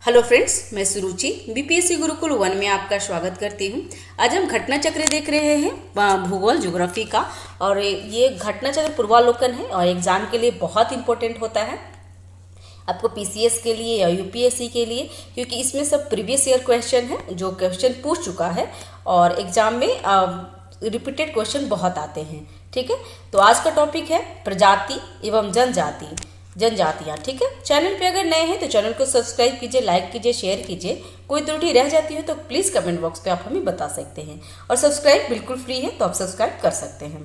Hello friends, मैं सुरुचि BPSC Gurukul 1 में आपका स्वागत करती हूँ। आज हम घटना चक्र देख रहे हैं भूगोल ज्योग्राफी का। और ये घटना चक्र पूर्वावलोकन है और एग्जाम के लिए बहुत इंपॉर्टेंट होता है, आपको पीसीएस के लिए या यूपीएससी के लिए, क्योंकि इसमें सब प्रीवियस ईयर क्वेश्चन है जो क्वेश्चन पूछ चुका है और एग्जाम में रिपीटेड क्वेश्चन बहुत आते हैं। ठीक है, तो आज का टॉपिक है प्रजाति एवं जनजातियाँ। ठीक है, चैनल पे अगर नए हैं तो चैनल को सब्सक्राइब कीजिए, लाइक कीजिए, शेयर कीजिए। कोई त्रुटि रह जाती है तो प्लीज़ कमेंट बॉक्स पे आप हमें बता सकते हैं। और सब्सक्राइब बिल्कुल फ्री है, तो आप सब्सक्राइब कर सकते हैं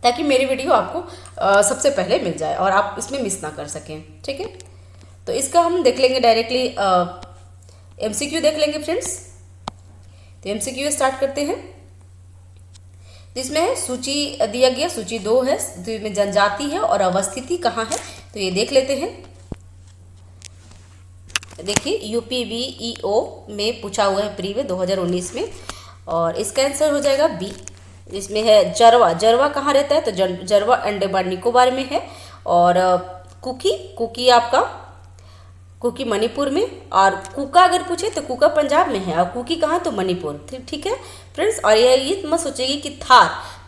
ताकि मेरी वीडियो आपको सबसे पहले मिल जाए और आप इसमें मिस ना कर सकें। ठीक है, तो इसका हम देख लेंगे डायरेक्टली एमसीक्यू देख लेंगे फ्रेंड्स। तो एमसीक्यू स्टार्ट करते हैं। जिसमें है सूची दिया गया, सूची 2 है, जिसमें जनजाति है और अवस्थिति कहाँ है, तो ये देख लेते हैं। देखिए यूपीवीईओ में पूछा हुआ है प्री में 2019 में, और इसका आंसर हो जाएगा बी। इसमें है जरवा कहाँ रहता है, तो जरवा अंडमान निकोबार में है। और कुकी आपका कुकी मणिपुर में, और कुका अगर पूछे तो कुका पंजाब में है और कुकी कहाँ, तो मणिपुर। ठीक है फ्रेंड्स। और ये मत सोचेगी कि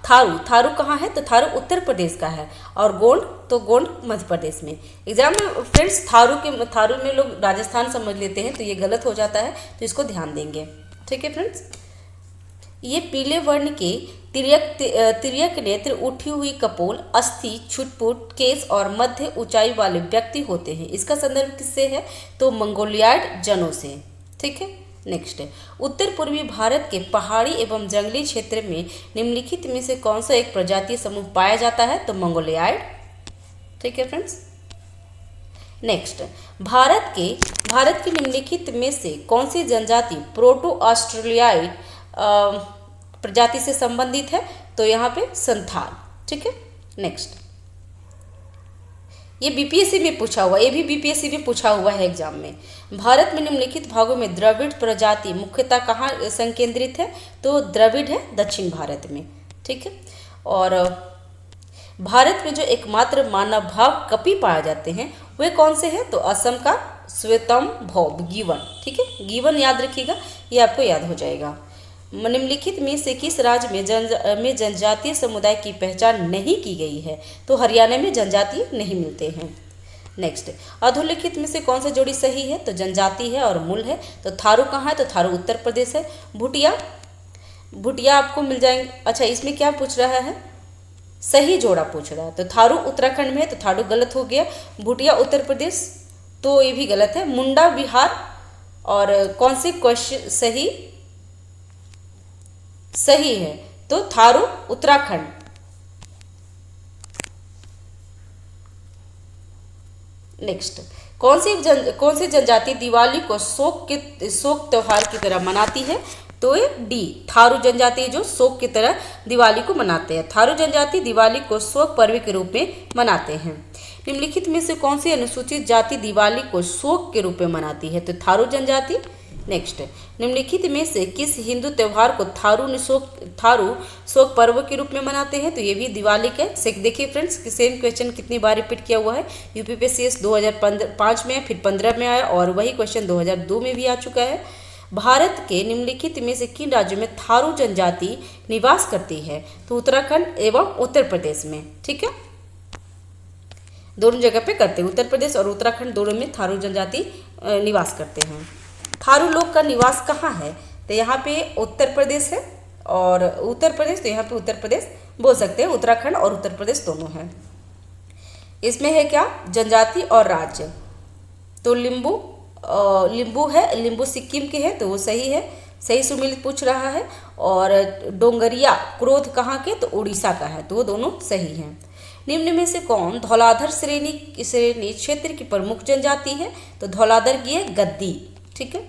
थारू कहाँ है, तो थारू उत्तर प्रदेश का है, और गोंड मध्य प्रदेश में। एग्जाम में फ्रेंड्स थारू में लोग राजस्थान समझ लेते हैं, तो ये गलत हो जाता है, तो इसको ध्यान देंगे। ठीक है फ्रेंड्स। ये पीले वर्ण के तिर्यक नेत्र, उठी हुई कपोल, अस्थि, छुटपुट केस और मध्य ऊंचाई वाले व्यक्ति होते हैं। इसका संदर्भ किससे है, तो मंगोलियाड जनों से। ठीक है, नेक्स्ट है उत्तर पूर्वी भारत के पहाड़ी एवं जंगली क्षेत्र में निम्नलिखित में से कौन सा एक प्रजातीय समूह पाया जाता है, तो मंगोलियाड। ठीक है फ्रेंड्स। नेक्स्ट, भारत की निम्नलिखित में से कौन सी जनजाति प्रोटो ऑस्ट्रेलियाई प्रजाति से संबंधित है, तो यहाँ पे संथाल। ठीक है, नेक्स्ट, ये बीपीएससी में पूछा हुआ, ये भी बीपीएससी में पूछा हुआ है एग्जाम में। भारत में निम्नलिखित भागों में द्रविड़ प्रजाति मुख्यतः कहाँ संकेंद्रित है, तो द्रविड़ है दक्षिण भारत में। ठीक है, और भारत में जो एकमात्र मानव भाव कपि पाए जाते हैं वे कौन से हैं, तो असम का श्वेतंभव गीवन। ठीक है, गीवन याद रखिएगा, ये आपको याद हो जाएगा। निम्नलिखित में से किस राज्य में जनजातीय समुदाय की पहचान नहीं की गई है, तो हरियाणा में जनजातीय नहीं मिलते हैं। नेक्स्ट, अधोलिखित में से कौन सा जोड़ी सही है, तो जनजाति है और मूल है, तो थारू कहाँ है, तो थारू उत्तर प्रदेश है। भुटिया आपको मिल जाएंगे। अच्छा, इसमें क्या पूछ रहा है, सही जोड़ा पूछ रहा है, तो थारू उत्तराखंड में है, तो थारू गलत हो गया। भुटिया उत्तर प्रदेश, तो ये भी गलत है। मुंडा बिहार, और कौन से क्वेश्चन सही है, तो थारू उत्तराखंड। नेक्स्ट, कौन सी जनजाति दिवाली को शोक त्योहार की तरह मनाती है, तो ये डी, थारू जनजाति जो शोक की तरह दिवाली को मनाते हैं। थारू जनजाति दिवाली को शोक पर्व के रूप में मनाते हैं। निम्नलिखित में से कौन सी अनुसूचित जाति दिवाली को शोक के रूप में मनाती है, तो थारू जनजाति। नेक्स्ट, निम्नलिखित में से किस हिंदू त्योहार को थारू शोक पर्व के रूप में मनाते हैं, तो ये भी दिवाली के। देखिए फ्रेंड्स, सेम क्वेश्चन कितनी बार रिपीट किया हुआ है। यूपीपीएससी 2005 में, फिर 15 में आया, और वही क्वेश्चन 2002 में भी आ चुका है। भारत के निम्नलिखित में से किन राज्यों में थारू जनजाति निवास करती है, तो उत्तराखंड एवं उत्तर प्रदेश में। ठीक है, दोनों जगह पे करते हैं, उत्तर प्रदेश और उत्तराखंड दोनों में थारू जनजाति निवास करते हैं। थारू लोग का निवास कहाँ है, तो यहाँ पे उत्तर प्रदेश है, और उत्तर प्रदेश, तो यहाँ पे उत्तर प्रदेश बोल सकते हैं। उत्तराखंड और उत्तर प्रदेश दोनों है। इसमें है क्या, जनजाति और राज्य, तो लिम्बू है, लिम्बू सिक्किम के हैं, तो वो सही है, सही सुमिलित पूछ रहा है। और डोंगरिया क्रोध कहाँ के, तो उड़ीसा का है, तो वो दोनों सही हैं। निम्न में से कौन धौलाधर श्रेणी क्षेत्र की प्रमुख जनजाति है, तो धौलाधर की है गद्दी। ठीक है,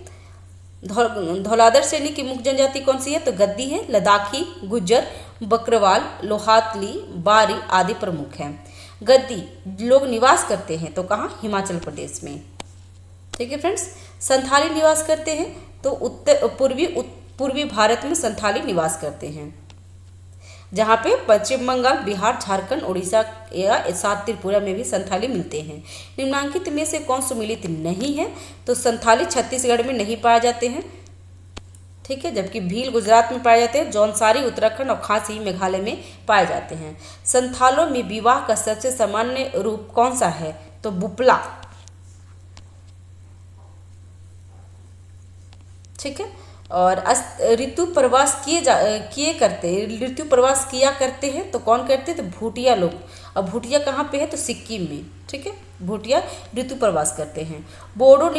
धौलाधर श्रेणी की मुख्य जनजाति कौन सी है, तो गद्दी है। लद्दाखी, गुज्जर, बकरवाल, लोहातली, बारी आदि प्रमुख हैं। गद्दी लोग निवास करते हैं, तो कहाँ, हिमाचल प्रदेश में। ठीक है फ्रेंड्स। संथाली निवास करते हैं, तो पूर्वी भारत में संथाली निवास करते हैं। जहाँ पे पश्चिम बंगाल, बिहार, झारखंड, उड़ीसा या साथ त्रिपुरा में भी संथाली मिलते हैं। निम्नलिखित में से कौन सुमेलित नहीं है? तो संथाली छत्तीसगढ़ में नहीं पाए जाते हैं, ठीक है, जबकि भील गुजरात में पाए जाते हैं, जौनसारी उत्तराखंड और खासी मेघालय में पाए जाते हैं। संथालों में विवाह का सबसे सामान्य रूप कौन सा है? तो बुपला, ठीक है। और ऋतु प्रवास ऋतु प्रवास किया करते हैं तो कौन करते हैं? तो भूटिया लोग। अब भूटिया कहाँ पे है? तो सिक्किम में, ठीक है, भूटिया ऋतु प्रवास करते हैं। बोडो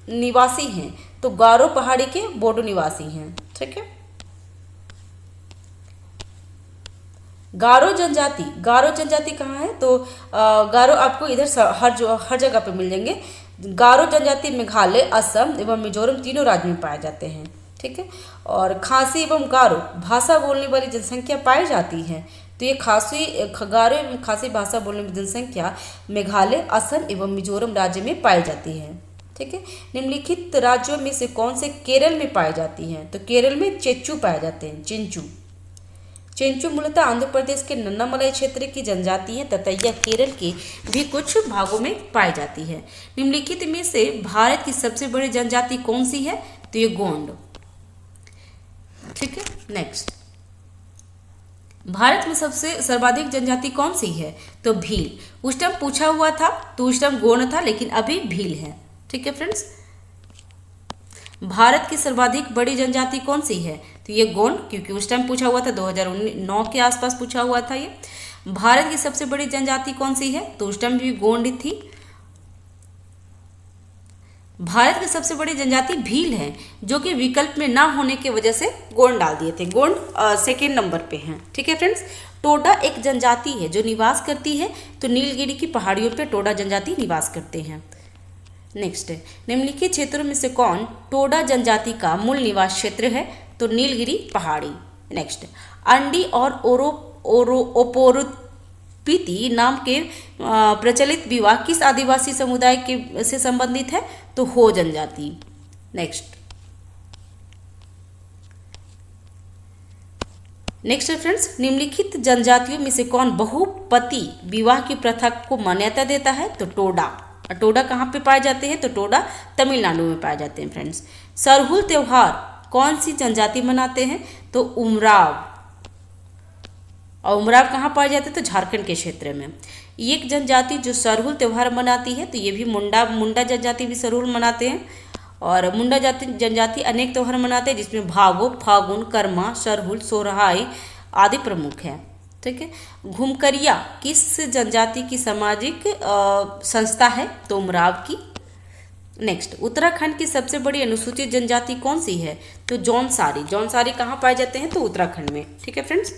निवासी हैं तो गारो पहाड़ी के बोडो निवासी हैं, ठीक है। गारो जनजाति कहाँ है? तो गारो आपको इधर हर जगह पे मिल जाएंगे। गारो जनजाति मेघालय, असम एवं मिजोरम तीनों राज्य में पाए जाते हैं, ठीक है। और खासी एवं गारो भाषा बोलने वाली जनसंख्या पाई जाती है, तो ये गारो एवं खासी भाषा बोलने वाली जनसंख्या मेघालय, असम एवं मिजोरम राज्य में पाई जाती है, ठीक है। निम्नलिखित राज्यों में से कौन से केरल में पाई जाती हैं? तो केरल में चेंचू पाए जाते हैं, चेंचू मूलतः आंध्र प्रदेश के नन्नामलाई क्षेत्र की जनजाति है तथा यह केरल के भी कुछ भागों में पाई जाती है। निम्नलिखित में से भारत की सबसे बड़ी जनजाति कौन सी है? तो ये गोंड, ठीक है। नेक्स्ट, भारत में सबसे सर्वाधिक जनजाति कौन सी है? तो भील। उस टाइम पूछा हुआ था तो उस टाइम गोंड था, लेकिन अभी भील है, ठीक है फ्रेंड्स। भारत की सर्वाधिक बड़ी जनजाति कौन सी है? तो ये गोंड, क्योंकि उस टाइम पूछा हुआ था, 2009 के आसपास पूछा हुआ था ये। भारत की सबसे बड़ी जनजाति कौन सी है? तो उस टाइम भी गोंड थी। भारत की सबसे बड़ी जनजाति भील है, जो कि विकल्प में ना होने की वजह से गोंड डाल दिए थे। गोंड सेकेंड नंबर पे हैं, ठीक है फ्रेंड्स। टोडा एक जनजाति है जो निवास करती है, तो नीलगिरी की पहाड़ियों पे टोडा जनजाति निवास करते हैं। नेक्स्ट, निम्नलिखित क्षेत्रों में से कौन टोडा जनजाति का मूल निवास क्षेत्र है? तो नीलगिरी पहाड़ी। नेक्स्ट, अंडी और ओपोरुपीती नाम के प्रचलित विवाह किस आदिवासी समुदाय के से संबंधित है? तो हो जनजाति। नेक्स्ट फ्रेंड्स, निम्नलिखित जनजातियों में से कौन बहुपति विवाह की प्रथा को मान्यता देता है? तो टोडा कहाँ पे पाए जाते हैं? तो टोडा तमिलनाडु में पाए जाते हैं फ्रेंड्स। सरहुल त्योहार कौन सी जनजाति मनाते हैं? तो उमराव। और उमराव कहाँ पाए जाते हैं? तो झारखंड के क्षेत्र में। एक जनजाति जो सरहुल त्योहार मनाती है, तो ये भी मुंडा जनजाति भी सरहुल मनाते हैं। और मुंडा जनजाति अनेक त्योहार मनाते हैं, जिसमें भागो, फागुन, कर्मा, सरहुल, सोरहाई आदि प्रमुख है, ठीक है। घुमकरिया किस जनजाति की सामाजिक संस्था है? तो उमराव की। नेक्स्ट, उत्तराखंड की सबसे बड़ी अनुसूचित जनजाति कौन सी है? तो जौनसारी कहाँ पाए जाते हैं? तो उत्तराखंड में, ठीक है फ्रेंड्स।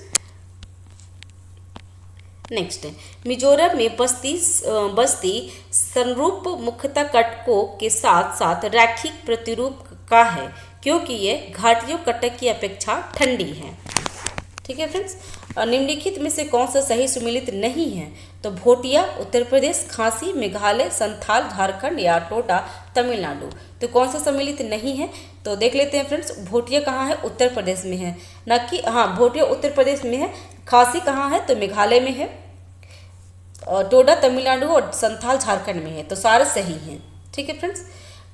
नेक्स्ट, मिजोरम में बस्ती संरूप मुख्यतः कटकों के साथ साथ रैखिक प्रतिरूप का है, क्योंकि ये घाटियों कटक की अपेक्षा ठंडी है, ठीक है फ्रेंड्स। निम्नलिखित में से कौन सा सही सुमेलित नहीं है? तो भोटिया उत्तर प्रदेश, खासी मेघालय, संथाल झारखंड या टोडा तमिलनाडु। तो कौन सा सम्मिलित नहीं है? तो देख लेते हैं फ्रेंड्स। भोटिया कहाँ है? उत्तर प्रदेश में है, न कि भोटिया उत्तर प्रदेश में है। खासी कहाँ है? तो मेघालय में है। और टोडा तमिलनाडु और संथाल झारखंड में है, तो सारे सही हैं, ठीक है फ्रेंड्स।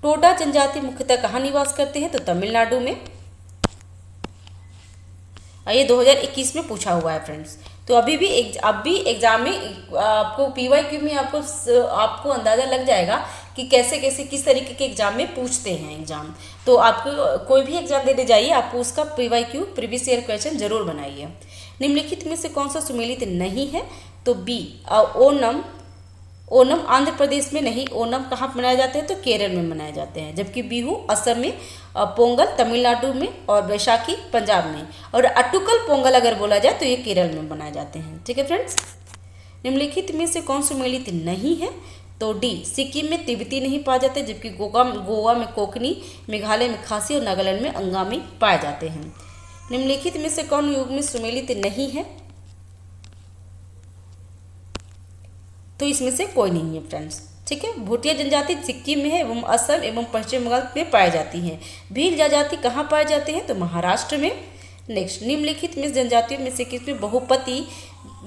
टोडा जनजाति मुख्यतः कहाँ निवास करते हैं? तो तमिलनाडु में। ये 2021 में पूछा हुआ है फ्रेंड्स। तो अब भी एग्जाम में आपको PYQ में आपको अंदाज़ा लग जाएगा कि कैसे किस तरीके के एग्जाम में पूछते हैं एग्जाम। तो आपको कोई भी एग्जाम देने जाइए, आपको उसका PYQ प्रीवियस ईयर क्वेश्चन जरूर बनाइए। निम्नलिखित में से कौन सा सुमेलित नहीं है? तो बी, ओनम आंध्र प्रदेश में नहीं। ओनम कहाँ मनाए जाते हैं? तो केरल में मनाए जाते हैं। जबकि बिहू असम में, पोंगल तमिलनाडु में और बैसाखी पंजाब में। और अटुकल पोंगल अगर बोला जाए तो ये केरल में मनाए जाते हैं, ठीक है फ्रेंड्स। निम्नलिखित में से कौन सुमेलित नहीं है? तो डी, सिक्किम में तिब्बती नहीं पाए जाते, जबकि गोवा में कोकनी, मेघालय में खासी और नागालैंड में अंगामी पाए जाते हैं। निम्नलिखित में से कौन युग में सुमेलित नहीं है? तो इसमें से कोई नहीं है फ्रेंड्स, ठीक है। भूटिया जनजाति सिक्किम में है एवं असम एवं पश्चिम बंगाल में पाई जाती हैं। भील जनजाति कहाँ पाए जाते हैं? तो महाराष्ट्र में। नेक्स्ट, निम्नलिखित में जनजातियों में से किसमें बहुपति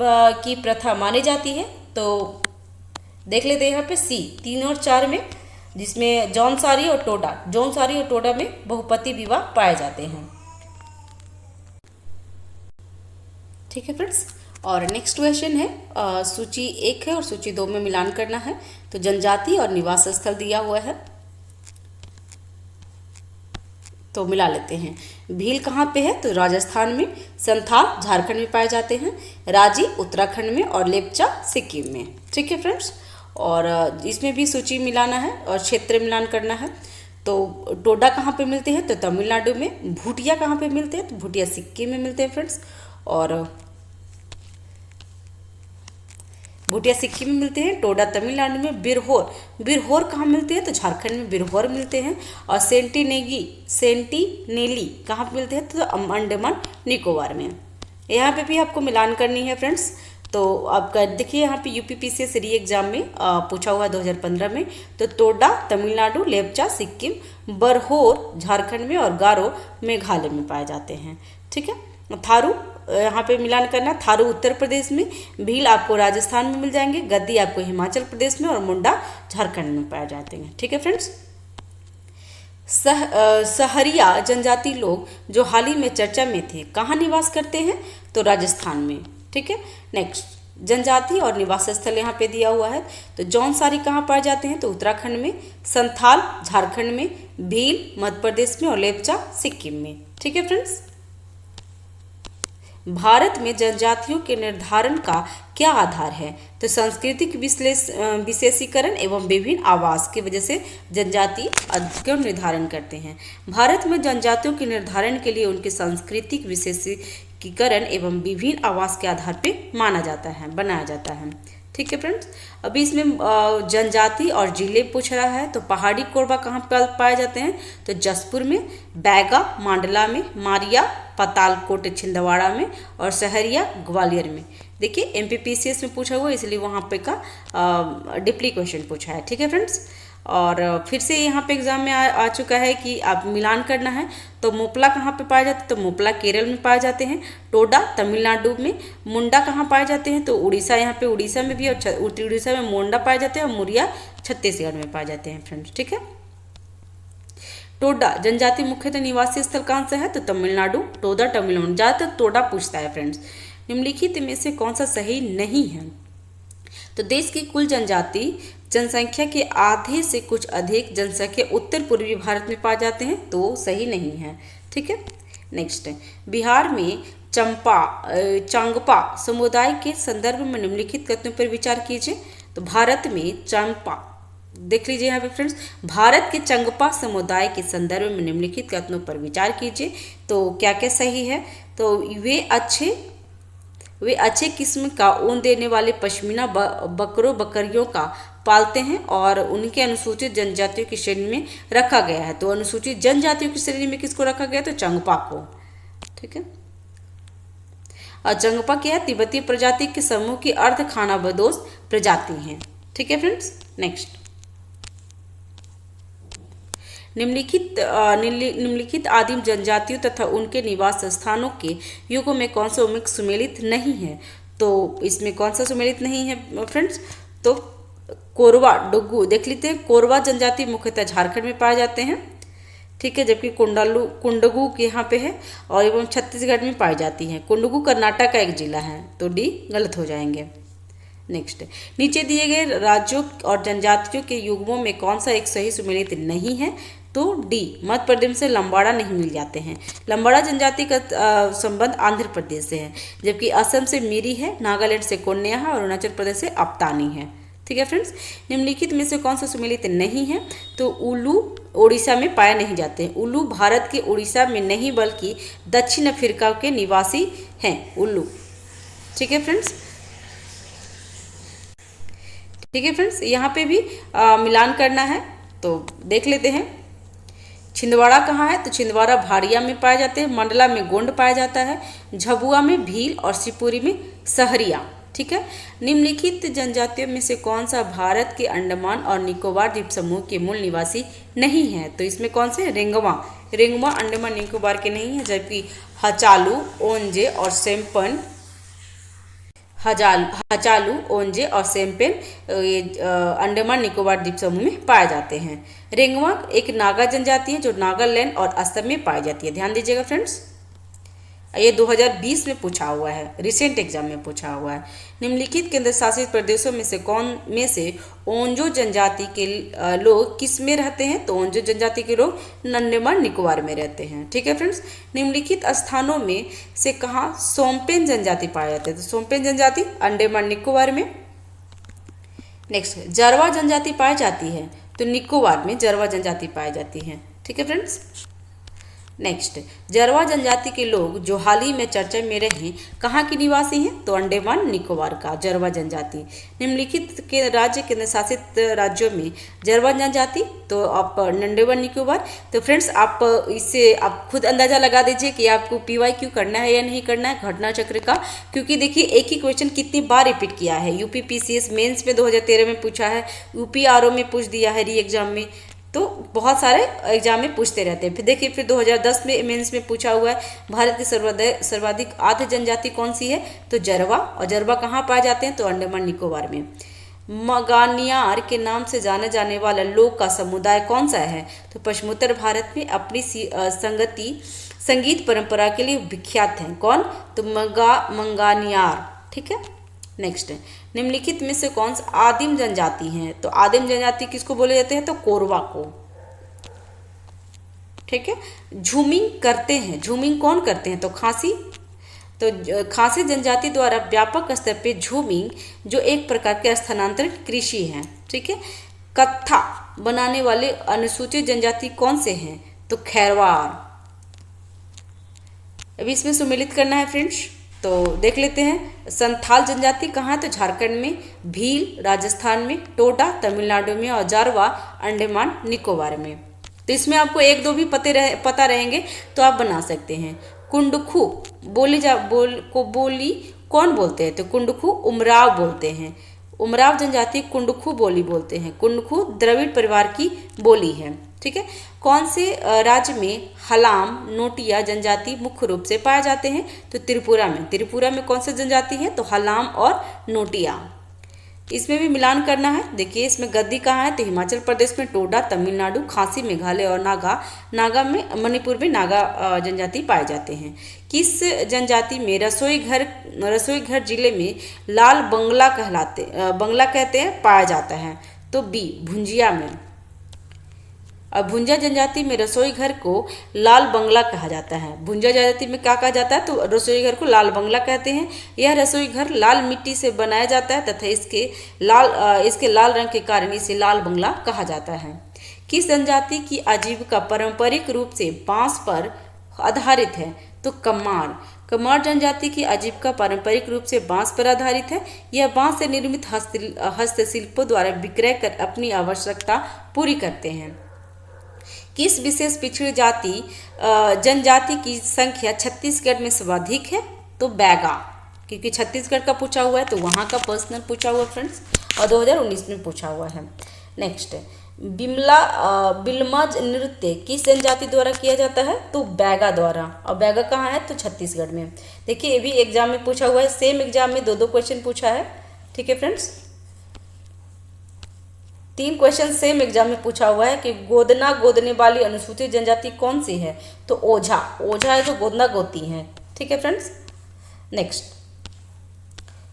की प्रथा मानी जाती है? तो देख लेते हैं यहाँ पे सी 3 और 4 में, जिसमें जौनसारी और टोडा, जौनसारी और टोडा में बहुपति विवाह पाए जाते हैं। ठीक है फ्रेंड्स, और नेक्स्ट क्वेश्चन है, सूची 1 है और सूची 2 में मिलान करना है। तो जनजाति और निवास स्थल दिया हुआ है, तो मिला लेते हैं। भील कहाँ पे है? तो राजस्थान में। संथाल झारखंड में पाए जाते हैं। राजी उत्तराखंड में और लेपचा सिक्किम में। ठीक है फ्रेंड्स, और इसमें भी सूची मिलाना है और क्षेत्र मिलान करना है। तो टोडा कहाँ पे मिलते हैं? तो तमिलनाडु में। भूटिया कहाँ पे मिलते हैं? तो भूटिया सिक्किम में मिलते हैं फ्रेंड्स। और भूटिया सिक्किम में मिलते हैं। टोडा तमिलनाडु में। बिरहोर, बिरहोर कहाँ मिलते हैं? तो झारखंड में बिरहोर मिलते हैं। और सेंटिनेली कहाँ पे मिलते हैं? तो अंडमान निकोबार में। यहाँ पे भी आपको मिलान करनी है फ्रेंड्स। तो आपका देखिए यहाँ पे यूपीपीसीएस री एग्जाम में पूछा हुआ 2015 में। तो टोडा तमिलनाडु, लेपचा सिक्किम, बरहोर झारखंड में और गारो मेघालय में पाए जाते हैं। ठीक है, थारू यहाँ पे मिलान करना। थारू उत्तर प्रदेश में। भील आपको राजस्थान में मिल जाएंगे। गद्दी आपको हिमाचल प्रदेश में और मुंडा झारखंड में पाए जाते हैं। ठीक है फ्रेंड्स, सहरिया जनजाति लोग जो हाल ही में चर्चा में थे कहाँ निवास करते हैं? तो राजस्थान में। ठीक है, नेक्स्ट, जनजाति और निवास स्थल यहाँ पे दिया हुआ है। तो जौनसारी कहाँ पाए जाते हैं? तो उत्तराखंड में। संथाल झारखंड में। भील मध्य प्रदेश में और लेपचा सिक्किम में। ठीक है फ्रेंड्स, भारत में जनजातियों के निर्धारण का क्या आधार है? तो सांस्कृतिक विशेषीकरण एवं विभिन्न आवास की वजह से जनजाति क्यों निर्धारण करते हैं? भारत में जनजातियों के निर्धारण के लिए उनके सांस्कृतिक विशेषीकरण एवं विभिन्न आवास के आधार पर माना जाता है, बनाया जाता है। ठीक है फ्रेंड्स, अभी इसमें जनजाति और जिले पूछ रहा है। तो पहाड़ी कोरबा कहाँ पाए जाते हैं? तो जसपुर में। बैगा मांडला में। मारिया पातालकोट छिंदवाड़ा में और सहरिया ग्वालियर में। देखिए एमपीपीसीएस में पूछा हुआ, इसलिए वहाँ पे का डिप्ली क्वेश्चन पूछा है। ठीक है फ्रेंड्स, और फिर से यहाँ पे एग्जाम में आ चुका है कि आप मिलान करना है। तो मोपला कहाँ पे पाए जाते हैं? तो मोपला केरल में पाए जाते हैं। टोडा तमिलनाडु में। मुंडा कहाँ पाए जाते हैं? तो उड़ीसा, यहाँ पे उड़ीसा में भी और उड़ीसा में मुंडा पाए जाते हैं। और मुरिया छत्तीसगढ़ में पाए जाते हैं फ्रेंड्स। ठीक है, टोडा जनजाति मुख्यतः निवासी स्थल कहाँ से है? तो तमिलनाडु। टोडा तमिलनाडु, ज़्यादातर टोडा पूछता है फ्रेंड्स। निम्नलिखित में से कौन सा सही नहीं है? तो देश की कुल जनसंख्या के आधे से कुछ अधिक जनसंख्या उत्तर पूर्वी भारत में पाए जाते हैं, तो सही नहीं है। ठीक है, नेक्स्ट, बिहार में चांगपा समुदाय के संदर्भ में निम्नलिखित कथनों पर विचार कीजिए। तो भारत में चांगपा, देख लीजिए यहाँ पे फ्रेंड्स, भारत के चंगपा समुदाय के संदर्भ में निम्नलिखित कथनों पर विचार कीजिए। तो क्या क्या सही है? तो वे अच्छे किस्म का ऊन देने वाले पश्मीना बकरियों का पालते हैं और उनके अनुसूचित जनजातियों की श्रेणी में रखा गया है। तो अनुसूचित जनजातियों की श्रेणी में किसको रखा गया? तो चंगपा को। ठीक है, और चंगपा क्या है? तिब्बतीय प्रजाति के समूह की अर्ध खानाबदोश प्रजाति हैं। ठीक है फ्रेंड्स, नेक्स्ट, निम्नलिखित आदिम जनजातियों तथा उनके निवास स्थानों के युगों में कौन सा उल्लेख सुमेलित नहीं है? तो इसमें कौन सा सुमेलित नहीं है फ्रेंड्स? तो कोरवा डुग्गू, देख लेते हैं। कोरवा जनजाति मुख्यतः झारखंड में पाए जाते हैं। ठीक है, जबकि कुंडगू यहाँ पे है और एवं छत्तीसगढ़ में पाई जाती है। कुंडगू कर्नाटक का एक जिला है, तो डी गलत हो जाएंगे। नेक्स्ट, नीचे दिए गए राज्यों और जनजातियों के युग्मों में कौन सा एक सही सुमेलित नहीं है? तो डी, मध्य प्रदेश से लंबाड़ा नहीं मिल जाते हैं। लंबाड़ा जनजाति का संबंध आंध्र प्रदेश से है, जबकि असम से मिरी है, नागालैंड से कोन्या है और अरुणाचल प्रदेश से अप्तानी है। ठीक है फ्रेंड्स, निम्नलिखित में से कौन सा सुमेलित नहीं है? तो उल्लू उड़ीसा में पाए नहीं जाते हैं। उल्लू भारत के उड़ीसा में नहीं बल्कि दक्षिण अफ्रीका के निवासी हैं उल्लू। ठीक है फ्रेंड्स, यहाँ पे भी मिलान करना है, तो देख लेते हैं। छिंदवाड़ा कहाँ है? तो छिंदवाड़ा भाड़िया में पाए जाते हैं। मंडला में गोंड पाया जाता है। झबुआ में भील और शिवपुरी में सहरिया। ठीक है। निम्नलिखित जनजातियों में से कौन सा भारत के अंडमान और निकोबार द्वीप समूह के मूल निवासी नहीं है? तो इसमें कौन से? रेंगमा। रेंगमा अंडमान निकोबार के नहीं है, जबकि हचालू, ओंजे और सेम्पन हचालू, ओंजे और सेम्पेन ये अंडमान निकोबार द्वीप समूह में पाए जाते हैं। रेंगमा एक नागा जनजाति है जो नागालैंड और असम में पाई जाती है। ध्यान दीजिएगा फ्रेंड्स, ये 2020 में पूछा हुआ है, रिसेंट एग्जाम में पूछा हुआ है। निम्नलिखित केंद्र शासित प्रदेशों में से ओंजो जनजाति के लोग किस में रहते हैं? तो ओंजो जनजाति के लोग अंडमान निकोबार में रहते हैं। ठीक है फ्रेंड्स। निम्नलिखित स्थानों में से कहाँ सोम्पेन जनजाति पाए जाते हैं? तो सोम्पेन जनजाति अंडमान निकोबार में। नेक्स्ट, जरवा जनजाति पाई जाती है? तो निकोबार में जरवा जनजाति पाई जाती है। ठीक है फ्रेंड्स। नेक्स्ट, जरवा जनजाति के लोग जो हाल ही में चर्चा में रहे कहाँ के निवासी हैं? तो अंडमान निकोबार का जरवा जनजाति। निम्नलिखित के राज्य केंद्र शासित राज्यों में जरवा जनजाति, तो आप अंडमान निकोबार। तो फ्रेंड्स, आप इससे आप खुद अंदाजा लगा दीजिए कि आपको PYQ करना है या नहीं करना है घटना चक्र का, क्योंकि देखिए एक ही क्वेश्चन कितनी बार रिपीट किया है। यूपी PCS मेंस में 2013 में पूछा है, UPRO में पूछ दिया है री एग्जाम में, तो बहुत सारे एग्जाम में पूछते रहते हैं। फिर देखिए, फिर 2010 में मेंस में पूछा हुआ है भारत की सर्वाधिक आर्द्र जनजाति कौन सी है? तो जरवा। और जरवा कहाँ पाए जाते हैं? तो अंडमान निकोबार में। मगानियार के नाम से जाने जाने वाला लोग का समुदाय कौन सा है? तो पश्चिमोत्तर भारत में अपनी संगीत परंपरा के लिए विख्यात हैं। कौन? तो मंगानियार। ठीक है। नेक्स्ट, निम्नलिखित में से कौन सा आदिम जनजाति है? तो आदिम जनजाति किसको बोले जाते हैं? तो कोरवा को। ठीक है। झूमिंग करते हैं, झूमिंग कौन करते हैं? तो खासी। तो खासी जनजाति द्वारा व्यापक स्तर पे झूमिंग जो एक प्रकार के स्थानांतरित कृषि है। ठीक है। कत्था बनाने वाले अनुसूचित जनजाति कौन से हैं? तो खैरवार। अभी इसमें सुमेलित करना है फ्रेंड्स, तो देख लेते हैं। संथाल जनजाति कहाँ है? तो झारखंड में, भील राजस्थान में, टोडा तमिलनाडु में और जारवा अंडमान निकोबार में। तो इसमें आपको एक दो भी पता रहेंगे तो आप बना सकते हैं। कुंडखू बोली कौन बोलते हैं? तो कुंडखू उमराव बोलते हैं। उमराव जनजाति कुंडखू बोली बोलते हैं। कुंडखू द्रविड़ परिवार की बोली है। ठीक है। कौन से राज्य में हलाम नोटिया जनजाति मुख्य रूप से पाए जाते हैं? तो त्रिपुरा में। त्रिपुरा में कौन सी जनजाति है? तो हलाम और नोटिया। इसमें भी मिलान करना है। देखिए, इसमें गद्दी कहाँ है? तो हिमाचल प्रदेश में, टोडा तमिलनाडु, खासी मेघालय और नागा में, मणिपुर में नागा जनजाति पाए जाते हैं। किस जनजाति में रसोई घर जिले में लाल बंगला कहते हैं पाया जाता है? तो बी भुंजिया में। अब भुंजा जनजाति में रसोई घर को लाल बंगला कहा जाता है। भुंजा जनजाति में क्या कहा जाता है? तो रसोई घर को लाल बंगला कहते हैं। यह रसोई घर लाल मिट्टी से बनाया जाता है तथा इसके लाल रंग के कारण इसे लाल बंगला कहा जाता है। किस जनजाति की आजीविका पारंपरिक रूप से बांस पर आधारित है? तो कमार जनजाति की आजीविका पारंपरिक रूप से बांस पर आधारित है। यह बांस से निर्मित हस्तशिल्पों द्वारा विक्रय कर अपनी आवश्यकता पूरी करते हैं। किस विशेष पिछड़ी जनजाति की संख्या छत्तीसगढ़ में सर्वाधिक है? तो बैगा, क्योंकि छत्तीसगढ़ का पूछा हुआ है तो वहाँ का पर्सनल पूछा हुआ है फ्रेंड्स, और 2019 में पूछा हुआ है। नेक्स्ट, बिल्मा नृत्य किस जनजाति द्वारा किया जाता है? तो बैगा द्वारा। और बैगा कहाँ है? तो छत्तीसगढ़ में। देखिए, ये भी एग्जाम में पूछा हुआ है, सेम एग्जाम में दो क्वेश्चन पूछा है। ठीक है फ्रेंड्स, 3 क्वेश्चन सेम एग्जाम में पूछा हुआ है कि गोदने वाली अनुसूचित जनजाति कौन सी है? तो ओझा है जो गोदना गोती है। ठीक है फ्रेंड्स। नेक्स्ट,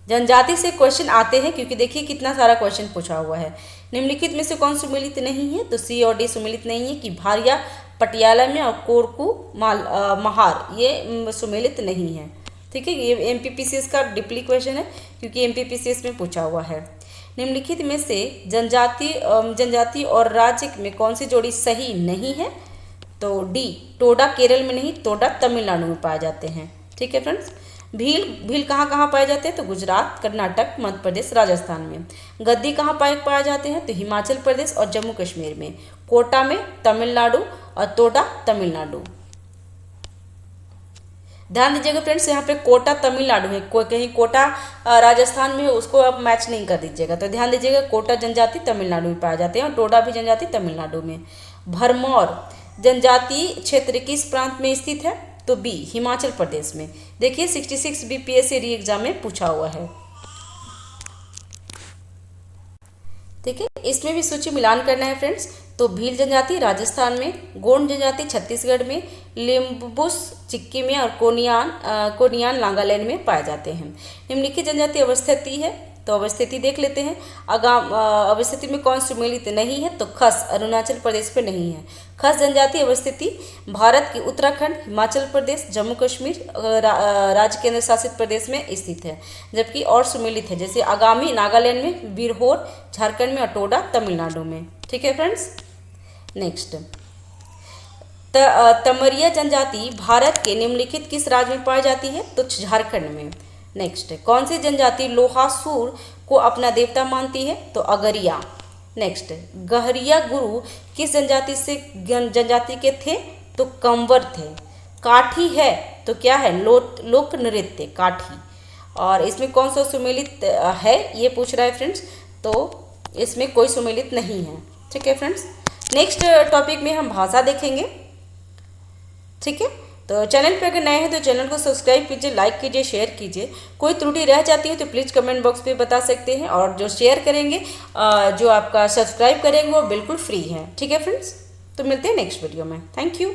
जनजाति से क्वेश्चन आते हैं, क्योंकि देखिए कितना सारा क्वेश्चन पूछा हुआ है। निम्नलिखित में से कौन सुमेलित नहीं है? तो सी और डी सुमेलित नहीं है कि भारिया पटियाला में और कोरकू महार ये सुमेलित नहीं है। ठीक है, ये MPPCS का डीपली क्वेश्चन है, क्योंकि MPPCS में पूछा हुआ है। निम्नलिखित में से जनजाति और राज्य में कौन सी जोड़ी सही नहीं है? तो डी टोडा केरल में नहीं, टोडा तमिलनाडु में पाए जाते हैं। ठीक है फ्रेंड्स। भील कहाँ पाए जाते हैं? तो गुजरात, कर्नाटक, मध्य प्रदेश, राजस्थान में। गद्दी कहाँ पाए जाते हैं? तो हिमाचल प्रदेश और जम्मू कश्मीर में। कोटा में, तमिलनाडु और टोडा तमिलनाडु। ध्यान दीजिएगा फ्रेंड्स, यहाँ पे कोटा तमिलनाडु है, कोई कहीं कोटा राजस्थान में है, उसको आप मैच नहीं कर दीजिएगा। तो ध्यान दीजिएगा कोटा जनजाति तमिलनाडु में पाए जाते हैं और टोडा भी जनजाति तमिलनाडु में। भरमौर जनजाति क्षेत्र किस प्रांत में स्थित है? तो बी हिमाचल प्रदेश में। देखिए 66 बीपीएससी री एग्जाम में पूछा हुआ है। ठीक है, इसमें भी सूची मिलान करना है फ्रेंड्स। तो भील जनजाति राजस्थान में, गोंड जनजाति छत्तीसगढ़ में, लिम्बुस सिक्किम में और कोनियान नागालैंड में पाए जाते हैं। निम्नलिखित जनजाति अवस्थिति है, तो अवस्थिति देख लेते हैं। अवस्थिति में कौन सुमेलित नहीं है? तो खस अरुणाचल प्रदेश पे नहीं है। खस जनजाति अवस्थिति भारत के उत्तराखंड, हिमाचल प्रदेश, जम्मू कश्मीर राज्य केंद्र शासित प्रदेश में स्थित है। जबकि और सुमेलित है, जैसे आगामी नागालैंड में, बिरहोर झारखंड में और टोडा तमिलनाडु में। ठीक है फ्रेंड्स, नेक्स्ट तमरिया जनजाति भारत के निम्नलिखित किस राज्य में पाई जाती है? तो झारखंड में। नेक्स्ट, कौन सी जनजाति लोहासुर को अपना देवता मानती है? तो अगरिया। नेक्स्ट, गहरिया गुरु किस जनजाति के थे? तो कंवर थे। काठी है तो क्या है? लोक नृत्य काठी। और इसमें कौन सा सुमेलित है ये पूछ रहा है फ्रेंड्स, तो इसमें कोई सुमेलित नहीं है। ठीक है फ्रेंड्स, नेक्स्ट टॉपिक में हम भाषा देखेंगे। ठीक है, तो चैनल पे अगर नए हैं तो चैनल को सब्सक्राइब कीजिए, लाइक कीजिए, शेयर कीजिए। कोई त्रुटि रह जाती है तो प्लीज़ कमेंट बॉक्स पे बता सकते हैं। और जो शेयर करेंगे, जो आपका सब्सक्राइब करेंगे वो बिल्कुल फ्री है। ठीक है फ्रेंड्स, तो मिलते हैं नेक्स्ट वीडियो में। Thank you.